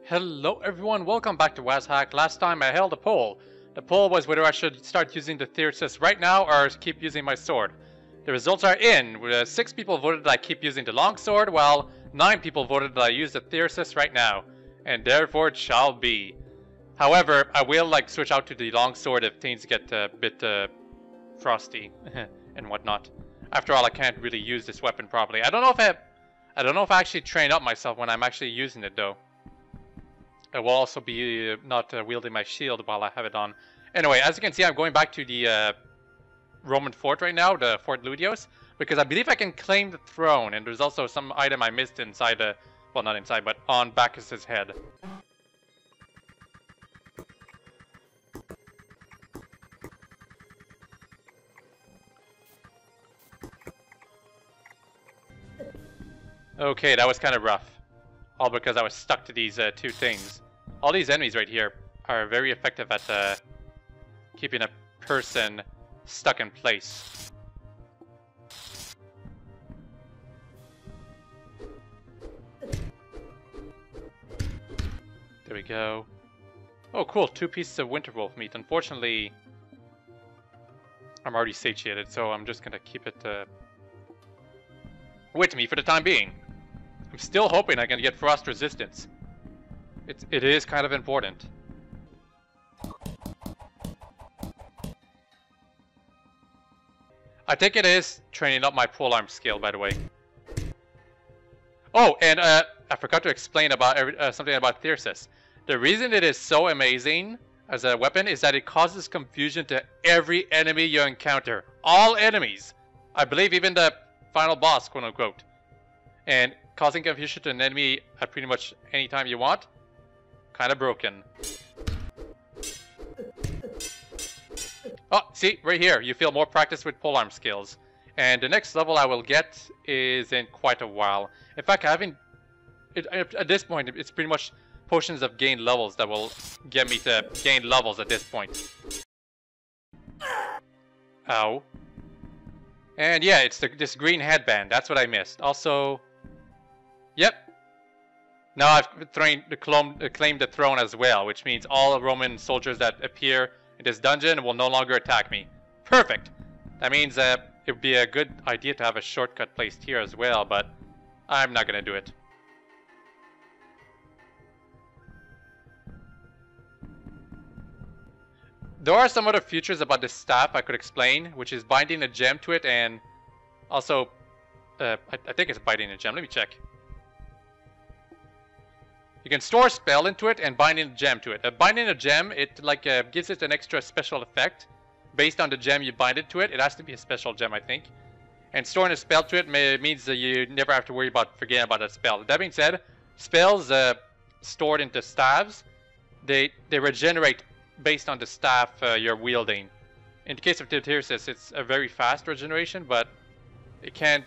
Hello everyone, welcome back to WazHack. Last time I held a poll. The poll was whether I should start using the Thyrsus right now or keep using my sword. The results are in. 6 people voted that I keep using the longsword, while 9 people voted that I use the Thyrsus right now. And therefore it shall be. However, I will switch out to the longsword if things get a bit frosty and whatnot. After all, I can't really use this weapon properly. I don't know if I actually train up myself when I'm actually using it though. I will also be not wielding my shield while I have it on. Anyway, as you can see, I'm going back to the Roman fort right now, the Fort Ludios, because I believe I can claim the throne, and there's also some item I missed inside the, well, not inside, but on Bacchus's head. Okay, that was kind of rough. All because I was stuck to these two things. All these enemies right here are very effective at keeping a person stuck in place. There we go. Oh cool, 2 pieces of winter wolf meat. Unfortunately, I'm already satiated, so I'm just gonna keep it with me for the time being. I'm still hoping I can get frost resistance. It is kind of important. I think it is training up my polearm skill, by the way. Oh, and I forgot to explain about something about Thyrsus. The reason it is so amazing as a weapon is that it causes confusion to every enemy you encounter. All enemies. I believe even the final boss, quote unquote. And causing confusion to an enemy at pretty much any time you want. Kind of broken. Oh, see, right here, you feel more practice with polearm skills. And the next level I will get is in quite a while. In fact, at this point, it's pretty much potions of gained levels that will get me to gain levels at this point. Ow. And yeah, it's this green headband. That's what I missed. Also, yep. Now I've claimed the throne as well, which means all Roman soldiers that appear in this dungeon will no longer attack me. Perfect! That means it would be a good idea to have a shortcut placed here as well, but I'm not gonna do it. There are some other features about this staff I could explain, which is binding a gem to it, and also, I think it's binding a gem. Let me check. You can store a spell into it and binding a gem to it. Binding a gem, it gives it an extra special effect based on the gem you bind it to it. It has to be a special gem, I think. And storing a spell to it means that you never have to worry about forgetting about a spell. That being said, spells stored into staves, they regenerate based on the staff you're wielding. In the case of Thyrsus, it's a very fast regeneration, but it can't,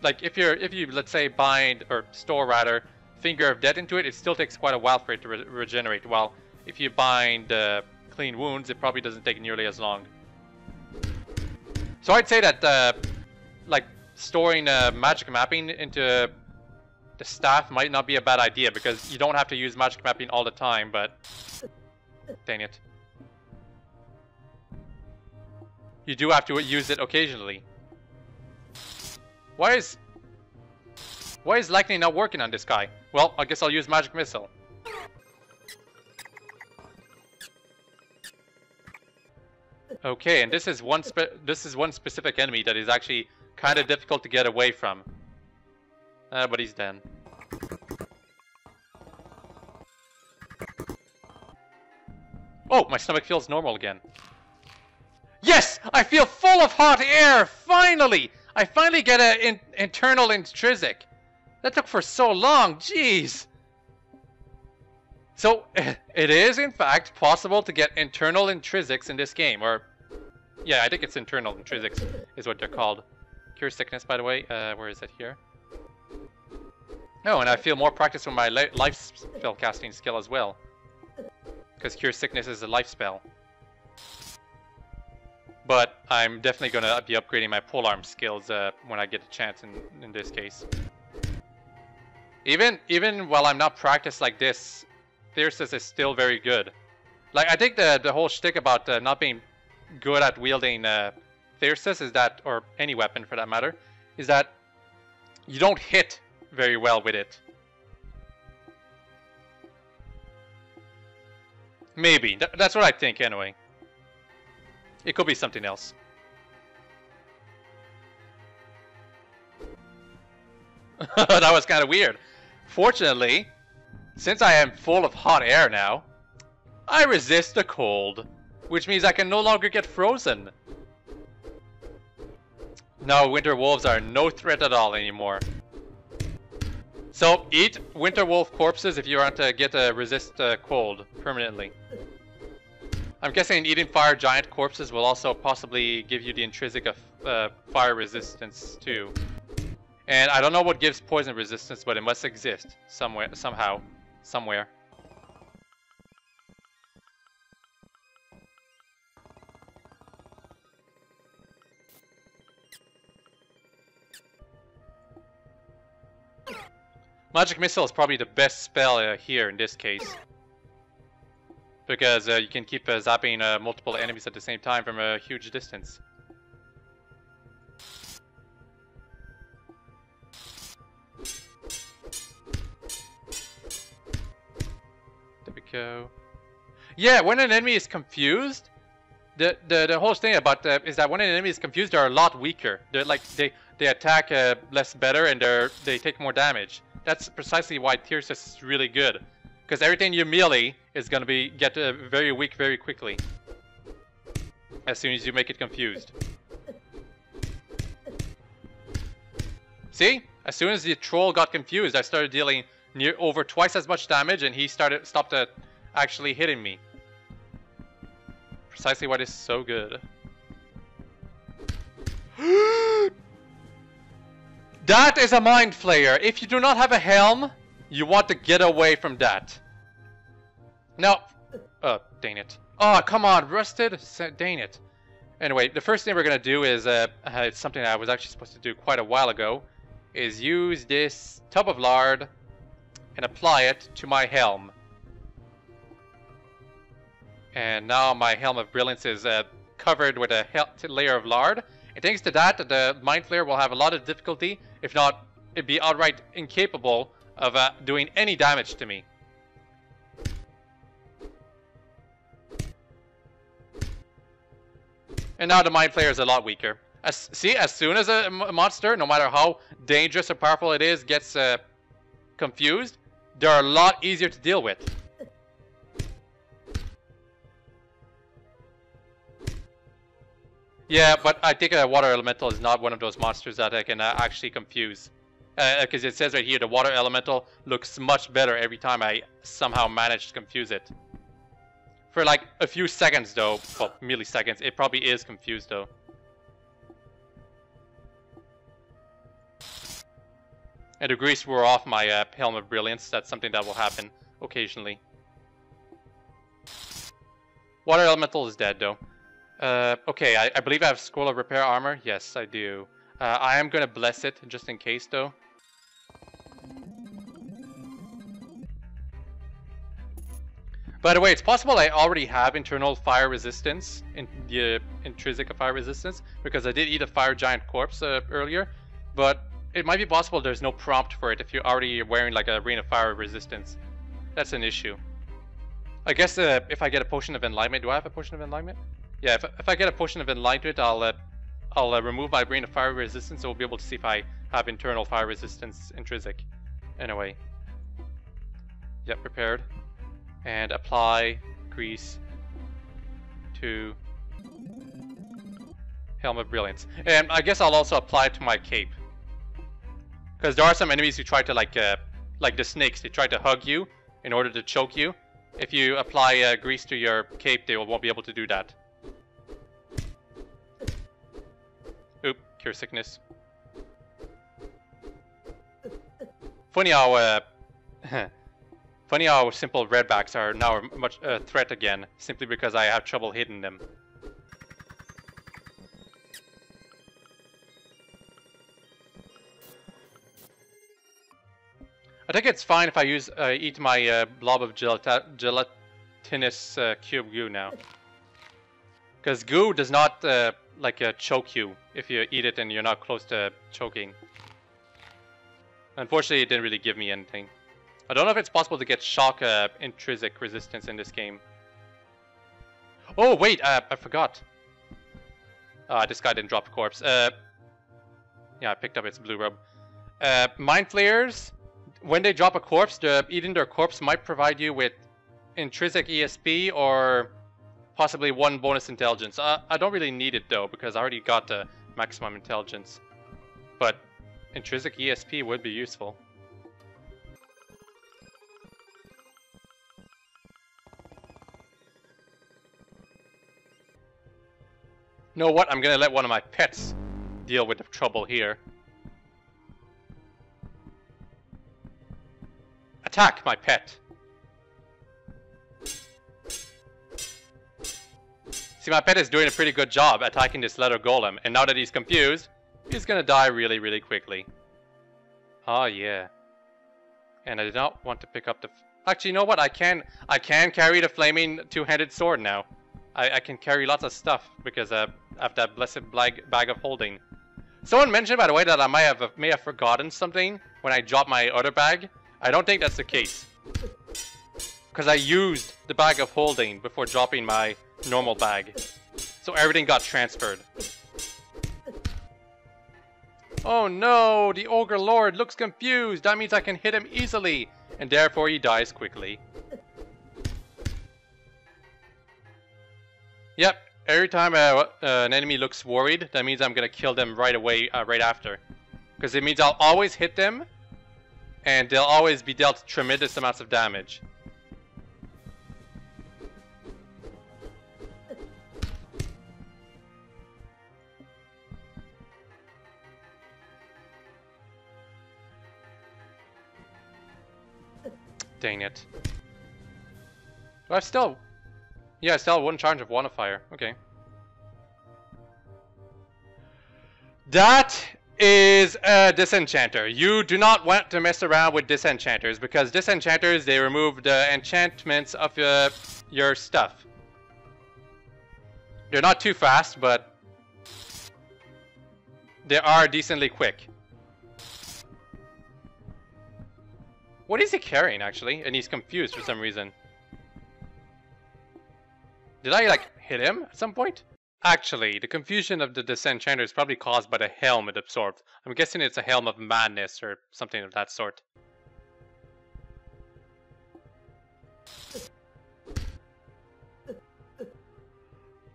if you let's say bind or store rather Finger of Death into it, it still takes quite a while for it to regenerate. While if you bind Clean Wounds, it probably doesn't take nearly as long. So I'd say that storing magic mapping into the staff might not be a bad idea, because you don't have to use magic mapping all the time, but dang it. You do have to use it occasionally. Why is lightning not working on this guy? Well, I guess I'll use Magic Missile. Okay, and this is one specific enemy that is actually kind of difficult to get away from. But he's dead. Oh, my stomach feels normal again. Yes! I feel full of hot air! Finally! I finally get an internal intrinsic. That took for so long, jeez! So, it is in fact possible to get internal intrinsics in this game, or... Yeah, I think it's internal intrinsics is what they're called. Cure sickness, by the way, where is it here? Oh, and I feel more practice with my life spell casting skill as well. Because Cure Sickness is a life spell. But I'm definitely going to be upgrading my polearm skills when I get a chance in this case. Even while I'm not practiced like this Thyrsus is still very good. Like, I think the whole shtick about not being good at wielding Thyrsus is that, or any weapon for that matter, is that you don't hit very well with it. Maybe. That's what I think anyway. It could be something else. That was kind of weird. Fortunately, since I am full of hot air now, I resist the cold, which means I can no longer get frozen. Now winter wolves are no threat at all anymore. So eat winter wolf corpses if you want to get a resist cold permanently. I'm guessing eating fire giant corpses will also possibly give you the intrinsic of fire resistance too. And I don't know what gives poison resistance, but it must exist somewhere, somehow, somewhere. Magic Missile is probably the best spell here in this case. Because you can keep zapping multiple enemies at the same time from a huge distance. There we go. Yeah, when an enemy is confused, the whole thing about is that when an enemy is confused, they're a lot weaker. They're like they attack less better and they take more damage. That's precisely why Thyrsus is really good, because everything you melee is gonna get very weak very quickly as soon as you make it confused. See, as soon as the troll got confused, I started dealing over twice as much damage, and he stopped actually hitting me. Precisely why this is so good. That is a mind flayer. If you do not have a helm, you want to get away from that. Now, dang it. Oh, come on, rusted. Dang it. Anyway, the first thing we're gonna do is it's something I was actually supposed to do quite a while ago. Is use this tub of lard and apply it to my helm. And now my Helm of Brilliance is covered with a layer of lard. And thanks to that, the Mind Flayer will have a lot of difficulty, if not, it'd be outright incapable of doing any damage to me. And now the Mind Flayer is a lot weaker. See, as soon as a monster, no matter how dangerous or powerful it is, gets confused, they're a lot easier to deal with. Yeah, but I think a water elemental is not one of those monsters that I can actually confuse. Because it says right here, the water elemental looks much better every time I somehow manage to confuse it. For like a few seconds though, well, milliseconds, it probably is confused though. And the grease wore off my Helm of Brilliance. That's something that will happen occasionally. Water elemental is dead though. Okay, I believe I have Scroll of Repair Armor. Yes, I do. I am gonna bless it, just in case, though. By the way, it's possible I already have internal fire resistance, in the intrinsic fire resistance, because I did eat a fire giant corpse earlier, but it might be possible there's no prompt for it if you're already wearing like a Ring of Fire resistance. That's an issue. I guess if I get a Potion of Enlightenment, do I have a Potion of Enlightenment? Yeah, if I get a Potion of Enlightenment, I'll remove my Brain of Fire resistance, so we'll be able to see if I have internal fire resistance intrinsic. Anyway. Yep, prepared. And apply grease to Helm of Brilliance. And I guess I'll also apply it to my cape. Because there are some enemies who try to like the snakes, they try to hug you in order to choke you. If you apply grease to your cape, they won't be able to do that. Oop, cure sickness. Funny how funny how simple redbacks are now much threat again, simply because I have trouble hitting them. I think it's fine if I use eat my blob of gelatinous cube goo now. Because goo does not choke you if you eat it and you're not close to choking. Unfortunately, it didn't really give me anything. I don't know if it's possible to get shock intrinsic resistance in this game. Oh wait, I forgot. This guy didn't drop a corpse. Yeah, I picked up its blue robe. Mind flayers, when they drop a corpse, eating their corpse might provide you with intrinsic ESP or possibly 1 bonus intelligence. I don't really need it though, because I already got the maximum intelligence. But intrinsic ESP would be useful. You know what? I'm gonna let one of my pets deal with the trouble here. Attack, my pet! See, my pet is doing a pretty good job attacking this leather golem, and now that he's confused, he's gonna die really, really quickly. Oh yeah. And I did not want to pick up the... Actually, you know what? I can carry the flaming two-handed sword now. I can carry lots of stuff because I have that blessed bag of holding. Someone mentioned, by the way, that I may have forgotten something when I dropped my other bag. I don't think that's the case. Because I used the bag of holding before dropping my normal bag. So everything got transferred. Oh no, the Ogre Lord looks confused. That means I can hit him easily. And therefore he dies quickly. Yep, every time an enemy looks worried, that means I'm gonna kill them right away, right after. Because it means I'll always hit them, and they'll always be dealt tremendous amounts of damage. Dang it. Do I still... Yeah, I still have 1 charge of Wand of Fire. Okay. That is a disenchanter. You do not want to mess around with disenchanters because disenchanters, they remove the enchantments of your stuff. They're not too fast, but they are decently quick. What is he carrying, actually? And he's confused for some reason. Did I, like, hit him at some point? Actually, the confusion of the disenchanter is probably caused by the helm it absorbed. I'm guessing it's a helm of madness or something of that sort.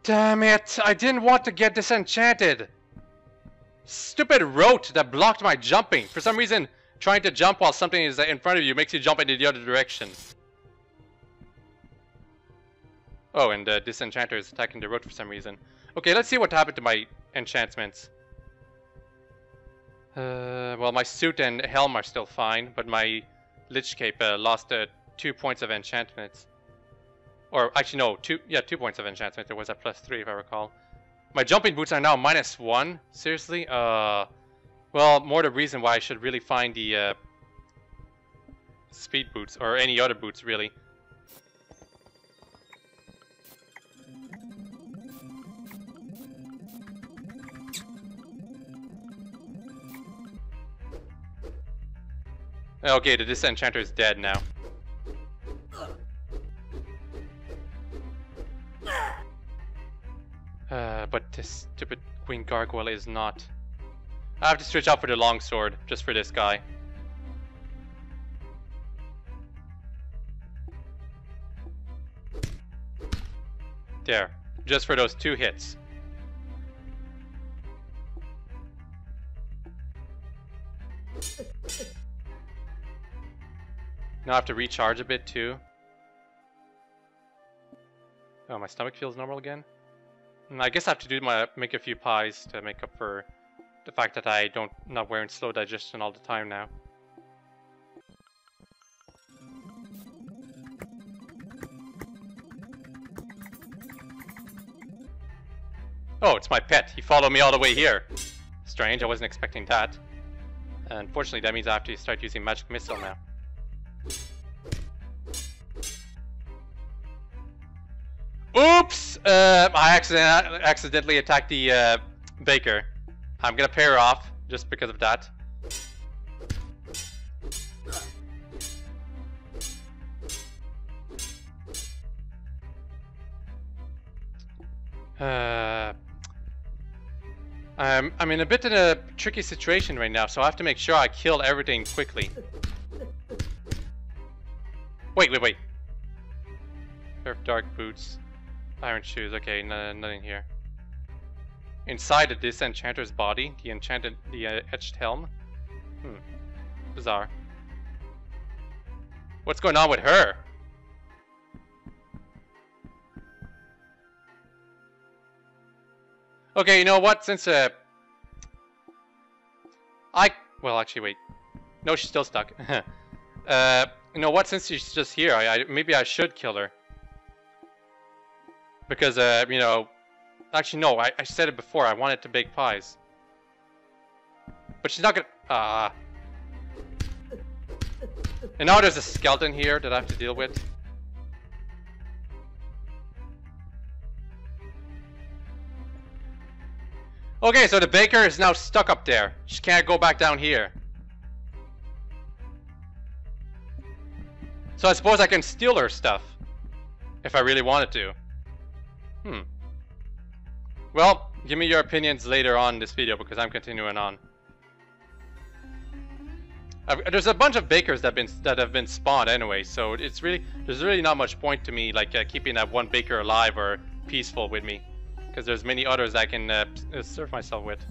Damn it! I didn't want to get disenchanted! Stupid rote that blocked my jumping. For some reason, trying to jump while something is in front of you makes you jump into the other direction. Oh, and the disenchanter is attacking the road for some reason. Okay, let's see what happened to my enchantments. Well, my suit and helm are still fine, but my Lich Cape lost 2 points of enchantments. Or, actually, no, 2 points of enchantment. There was a +3, if I recall. My jumping boots are now -1. Seriously? Well, more the reason why I should really find the speed boots, or any other boots, really. Okay, the disenchanter is dead now. But this stupid Queen Gargoyle is not. I have to switch out for the longsword, just for this guy. There, just for those 2 hits. Now I have to recharge a bit too. Oh, my stomach feels normal again. I guess I have to make a few pies to make up for the fact that not wearing slow digestion all the time now. Oh, it's my pet. He followed me all the way here. Strange, I wasn't expecting that. Unfortunately, that means I have to start using Magic Missile now. Oops! I accidentally attacked the baker. I'm gonna pay her off just because of that. I'm in a bit in a tricky situation right now, so I have to make sure I kill everything quickly. Wait. Pair of dark boots. Iron shoes. Okay, nothing here. Inside of this enchanter's body, the etched helm. Bizarre. What's going on with her? Okay, you know what? Since well, actually, wait. No, she's still stuck. You know what? Since she's just here, maybe I should kill her. Because you know, actually no, I said it before. I wanted to bake pies, but she's not gonna. And now there's a skeleton here that I have to deal with. Okay, so the baker is now stuck up there. She can't go back down here. So I suppose I can steal her stuff. If I really wanted to. Well, give me your opinions later on in this video because I'm continuing on. There's a bunch of bakers that have been spawned anyway, so there's really not much point to me like keeping that one baker alive or peaceful with me. Because there's many others I can serve myself with.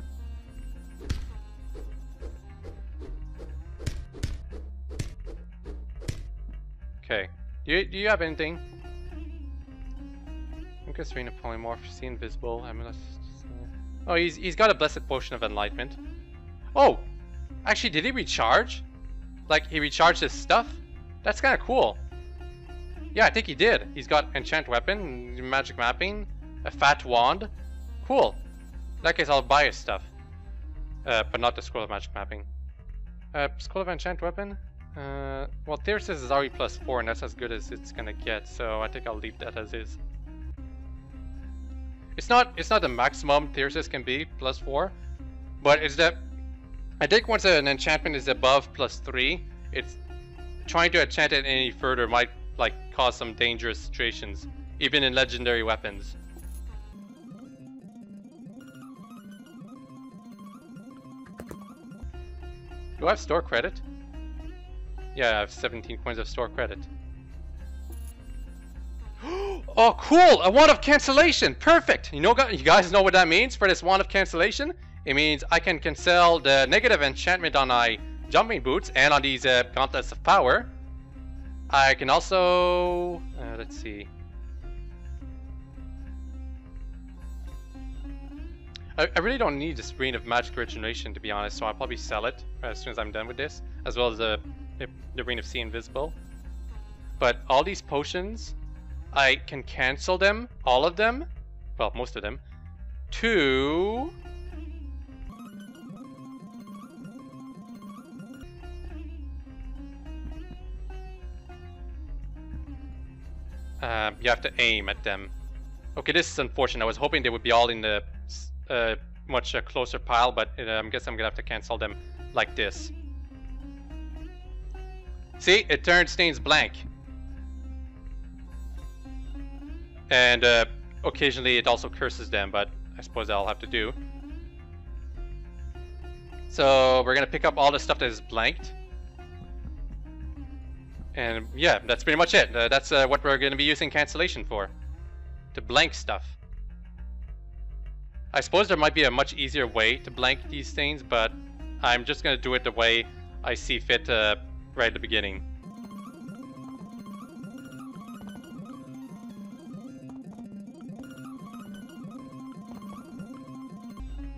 Okay. Do you have anything? Increase Ring of Polymorph. See invisible. Oh, he's got a blessed potion of enlightenment. Oh, actually, did he recharge? Like he recharged his stuff? That's kind of cool. Yeah, I think he did. He's got enchant weapon, magic mapping. A fat wand? Cool. In that case, I'll buy his stuff. But not the scroll of magic mapping. Scroll of enchant weapon? Well, Thyrsus is already +4 and that's as good as it's gonna get, so I think I'll leave that as is. It's not the maximum Thyrsus can be, +4, but it's that I think once an enchantment is above +3, it's trying to enchant it any further might like cause some dangerous situations, even in legendary weapons. Do I have store credit? Yeah, I have 17 coins of store credit. Oh, cool! A wand of cancellation! Perfect! You guys know what that means for this wand of cancellation? It means I can cancel the negative enchantment on my jumping boots and on these gauntlets of power. I can also... let's see. I really don't need this Ring of Magic Regeneration, to be honest, so I'll probably sell it as soon as I'm done with this, as well as the Ring of See Invisible. But all these potions, I can cancel them, all of them, well, most of them, to... you have to aim at them. Okay, this is unfortunate. I was hoping they would be all in the much closer pile, but I guess I'm gonna have to cancel them like this. See, it turns stains blank. And occasionally it also curses them, but I suppose I'll have to do. So we're gonna pick up all the stuff that is blanked. And yeah, that's pretty much it. That's what we're gonna be using cancellation for. To blank stuff. I suppose there might be a much easier way to blank these things, but I'm just gonna do it the way I see fit right at the beginning.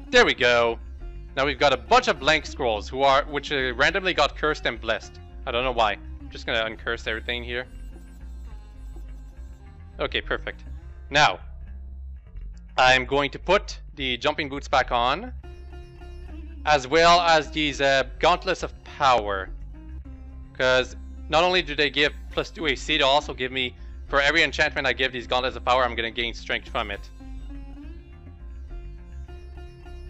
There we go. Now we've got a bunch of blank scrolls which randomly got cursed and blessed. I don't know why. I'm just gonna uncurse everything here. Okay, perfect. Now, I'm going to put the jumping boots back on, as well as these gauntlets of power, because not only do they give +2 AC, they also give me for every enchantment I give these gauntlets of power, I'm gonna gain strength from it.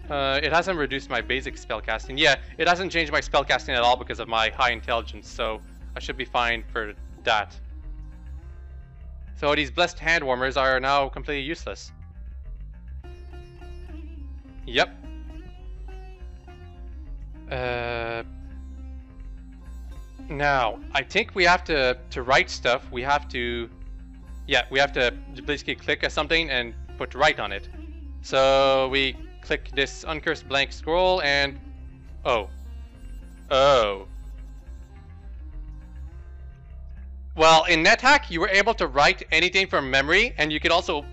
It hasn't reduced my basic spellcasting. Yeah, it hasn't changed my spellcasting at all because of my high intelligence, so I should be fine for that. So these blessed hand warmers are now completely useless. Yep. Now, I think we have to write stuff. We have to... Yeah, we have to basically click something and put write on it. So we click this uncursed blank scroll and... Oh. Oh. Well, in NetHack, you were able to write anything from memory, and you could also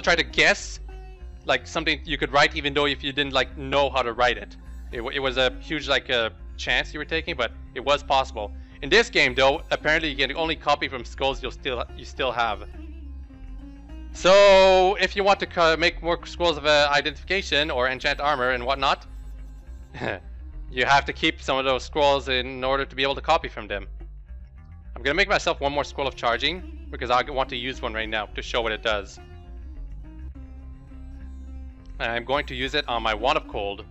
try to guess like something you could write even though if you didn't like know how to write it. It was a huge like chance you were taking, but it was possible. In this game though, apparently you can only copy from scrolls you still have. So if you want to make more scrolls of identification or enchant armor and whatnot, you have to keep some of those scrolls in order to be able to copy from them. I'm gonna make myself one more scroll of charging because I want to use one right now to show what it does. And I'm going to use it on my Wand of Cold.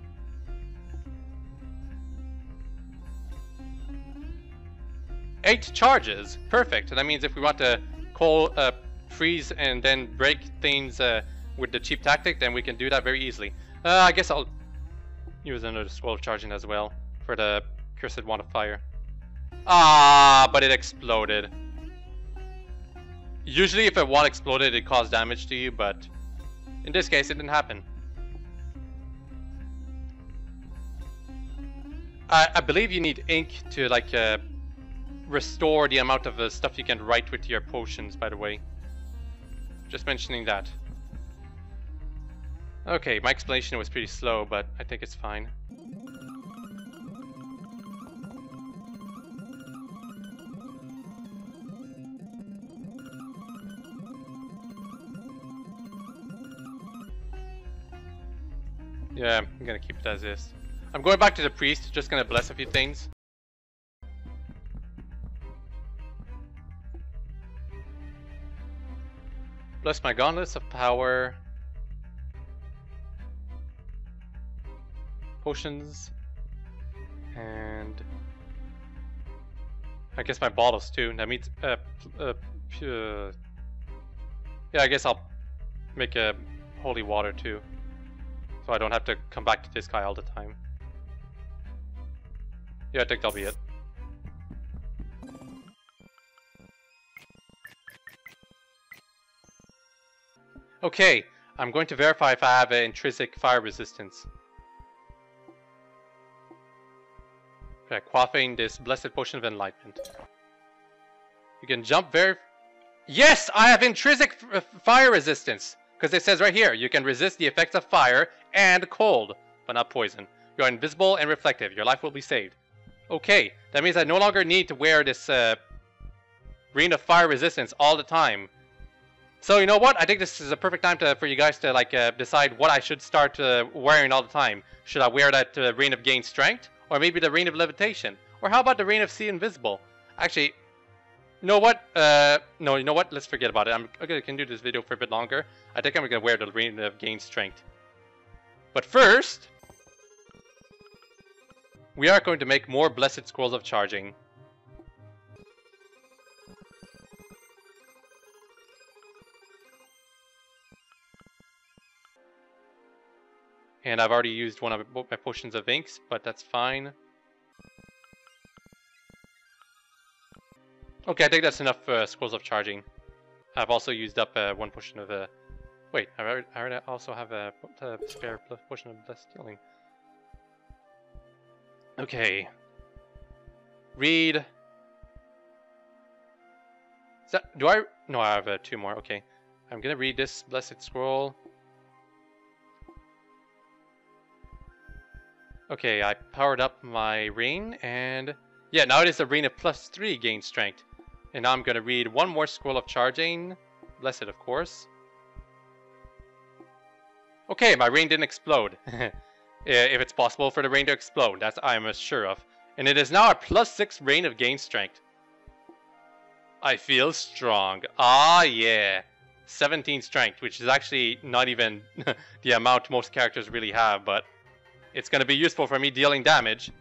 Eight charges, perfect. That means if we want to freeze and then break things with the cheap tactic, then we can do that very easily. I guess I'll use another scroll of charging as well for the Cursed Wand of Fire. Ah, but it exploded. Usually if a wand exploded, it caused damage to you, but in this case, it didn't happen. I believe you need ink to like restore the amount of stuff you can write with your potions, by the way. Just mentioning that. Okay, my explanation was pretty slow, but I think it's fine. Yeah, I'm gonna keep it as is. I'm going back to the priest, just gonna bless a few things. Bless my gauntlets of power. Potions. And... I guess my bottles too. That means... yeah, I guess I'll make a holy water too. So I don't have to come back to this guy all the time. Yeah, I think that'll be it. Okay, I'm going to verify if I have an intrinsic fire resistance. Okay, quaffing this blessed potion of enlightenment. You can jump very... Yes, I have intrinsic fire resistance! Because it says right here, you can resist the effects of fire and cold, but not poison. You are invisible and reflective. Your life will be saved. Okay, that means I no longer need to wear this ring of fire resistance all the time. So you know what? I think this is a perfect time for you guys to like decide what I should start wearing all the time. Should I wear that ring of gain strength, or maybe the ring of levitation, or how about the ring of see invisible? Actually, you know what? No, you know what? Let's forget about it. I'm gonna can do this video for a bit longer. I think I'm gonna wear the ring of gain strength. But first, we are going to make more blessed scrolls of charging. And I've already used one of my potions of inks, but that's fine. Okay, I think that's enough scrolls of charging. I've also used up one potion of... Wait, I already also have a spare potion of blessed healing. Okay. Read. Do I... No, I have two more. Okay. I'm gonna read this blessed scroll. Okay, I powered up my ring, and... Yeah, now it is a ring of +3 gain strength. And now I'm gonna read one more scroll of charging. Blessed, of course. Okay, my ring didn't explode. If it's possible for the ring to explode, that's I'm sure of. And it is now a +6 ring of gain strength. I feel strong. Ah, yeah. 17 strength, which is actually not even the amount most characters really have, but it's going to be useful for me dealing damage.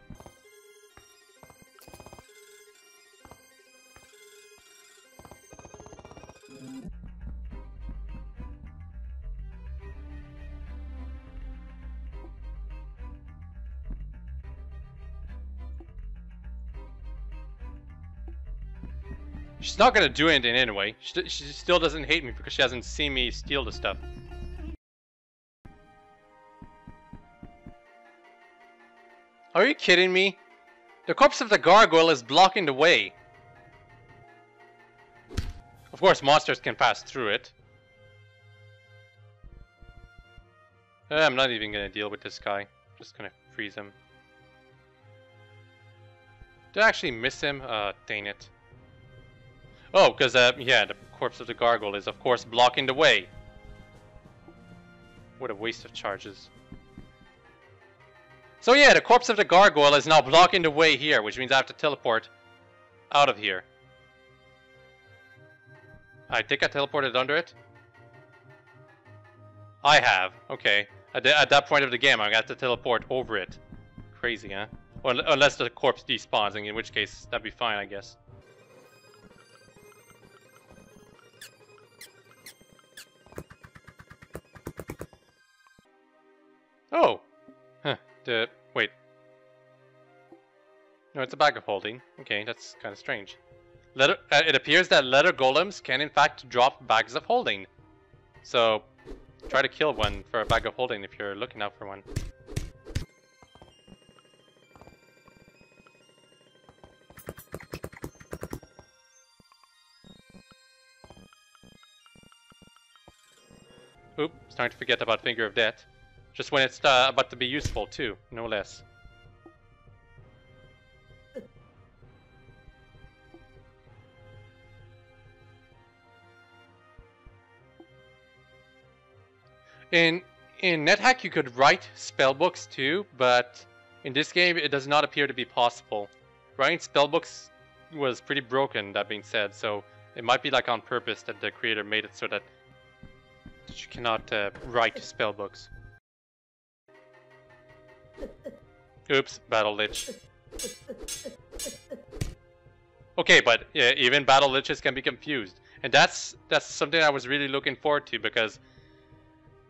She's not gonna do anything anyway. She still doesn't hate me because she hasn't seen me steal the stuff. Are you kidding me? The corpse of the gargoyle is blocking the way. Of course, monsters can pass through it. I'm not even gonna deal with this guy. I'm just gonna freeze him. Did I actually miss him? Dang it. Oh, because, yeah, the corpse of the gargoyle is, of course, blocking the way. What a waste of charges. So yeah, the corpse of the gargoyle is now blocking the way here, which means I have to teleport out of here. I think I teleported under it. I have. Okay. At that point of the game, I got to teleport over it. Crazy, huh? Well, unless the corpse despawns, in which case, that'd be fine, I guess. Oh! Huh. Wait. No, it's a bag of holding. Okay, that's kind of strange. It appears that leather golems can in fact drop bags of holding. So, try to kill one for a bag of holding if you're looking out for one. Oop, starting to forget about Finger of Death. Just when it's about to be useful too, no less. In NetHack you could write spellbooks too, but in this game it does not appear to be possible. Writing spellbooks was pretty broken, that being said, so it might be like on purpose that the creator made it so that you cannot write spellbooks. Oops, Battle Lich. Okay, but yeah, even Battle Liches can be confused. And that's something I was really looking forward to, because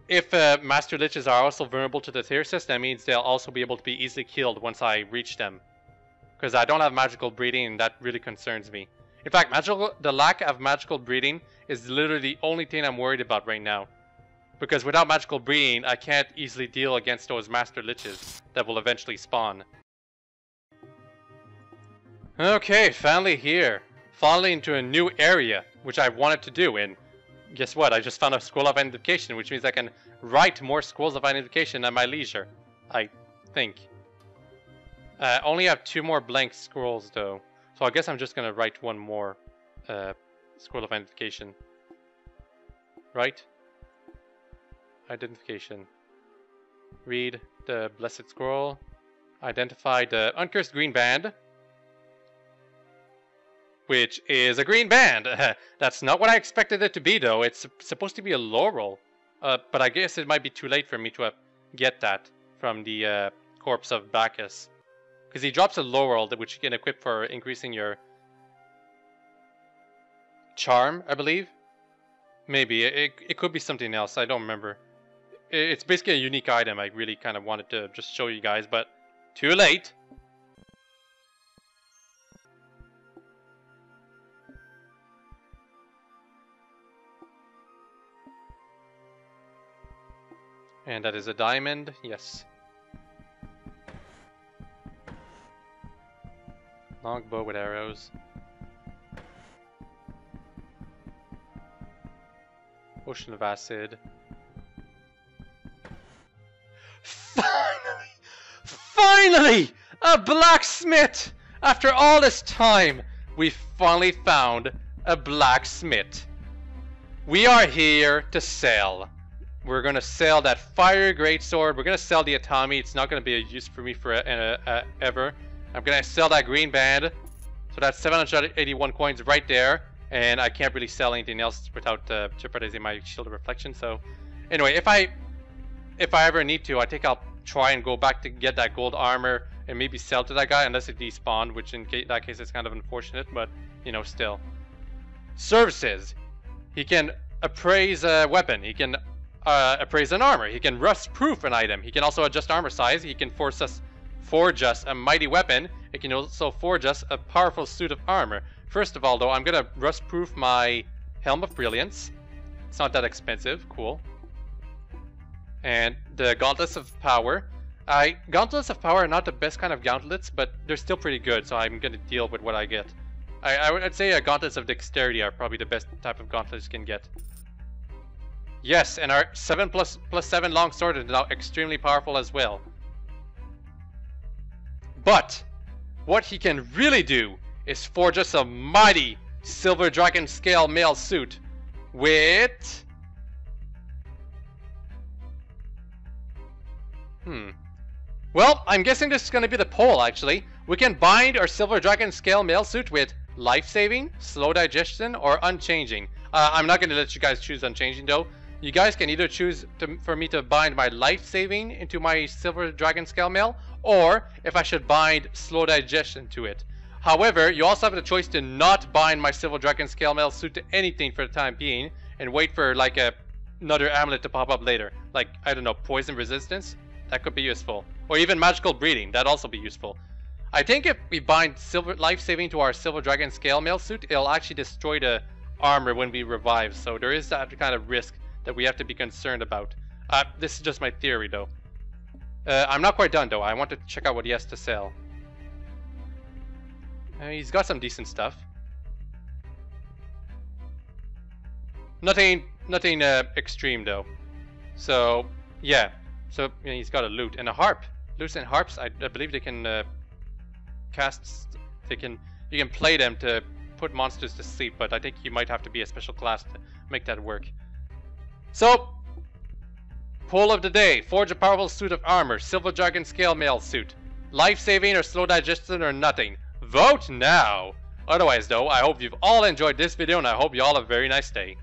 if Master Liches are also vulnerable to the Thyrsus, that means they'll also be able to be easily killed once I reach them. Because I don't have magical breeding, and that really concerns me. In fact, the lack of magical breeding is literally the only thing I'm worried about right now. Because without magical breeding, I can't easily deal against those Master Liches that will eventually spawn. Okay, finally here. Finally into a new area, which I wanted to do, and guess what? I just found a Scroll of Identification, which means I can write more Scrolls of Identification at my leisure. I think. I only have 2 more blank scrolls though, so I guess I'm just gonna write one more Scroll of Identification. Right? Identification. Read the Blessed Scroll. Identify the Uncursed Green Band, which is a green band. That's not what I expected it to be though. It's supposed to be a laurel. But I guess it might be too late for me to get that from the corpse of Bacchus. Because he drops a laurel which you can equip for increasing your charm, I believe. Maybe. It could be something else. I don't remember. It's basically a unique item. I really kind of wanted to just show you guys, but too late. And that is a diamond, yes. Longbow with arrows. Ocean of Acid. Finally! A blacksmith! After all this time, we finally found a blacksmith. We are here to sell. We're gonna sell that fire greatsword. We're gonna sell the Atami. It's not gonna be a use for me for ever. I'm gonna sell that green band. So that's 781 coins right there. and I can't really sell anything else without jeopardizing my shield of reflection. So anyway, if I ever need to, I think I'll try and go back to get that gold armor and maybe sell to that guy, unless it despawned, which in that case is kind of unfortunate, but you know, still. Services. He can appraise a weapon. He can appraise an armor. He can rust-proof an item. He can also adjust armor size. He can forge us a mighty weapon. It can also forge us a powerful suit of armor. First of all, though, I'm gonna rust-proof my Helm of Brilliance. It's not that expensive. Cool. And the Gauntlets of Power. Gauntlets of Power are not the best kind of gauntlets, but they're still pretty good, so I'm gonna deal with what I get. I'd say Gauntlets of Dexterity are probably the best type of gauntlets you can get. Yes, and our 7+7 longsword is now extremely powerful as well. But what he can really do is forge us a mighty Silver Dragon Scale mail suit with... Well, I'm guessing this is going to be the poll, actually. We can bind our Silver Dragon Scale mail suit with life-saving, slow digestion, or unchanging. I'm not going to let you guys choose unchanging, though. You guys can either choose for me to bind my life-saving into my Silver Dragon Scale mail, or if I should bind slow digestion to it. However, you also have the choice to not bind my Silver Dragon Scale mail suit to anything for the time being, and wait for like another amulet to pop up later. Like, I don't know, poison resistance? That could be useful. Or even magical breathing, that'd also be useful. I think if we bind silver life-saving to our Silver Dragon Scale mail suit, it'll actually destroy the armor when we revive, so there is that kind of risk that we have to be concerned about. This is just my theory, though. I'm not quite done, though. I want to check out what he has to sell. He's got some decent stuff. Nothing extreme, though. So, yeah. So, you know, he's got a lute and a harp. Lutes and harps, I believe they can cast... You can play them to put monsters to sleep, but I think you might have to be a special class to make that work. So, poll of the day. Forge a powerful suit of armor. Silver Dragon Scale mail suit. Life-saving or slow digestion or nothing. Vote now! Otherwise, though, I hope you've all enjoyed this video, and I hope you all have a very nice day.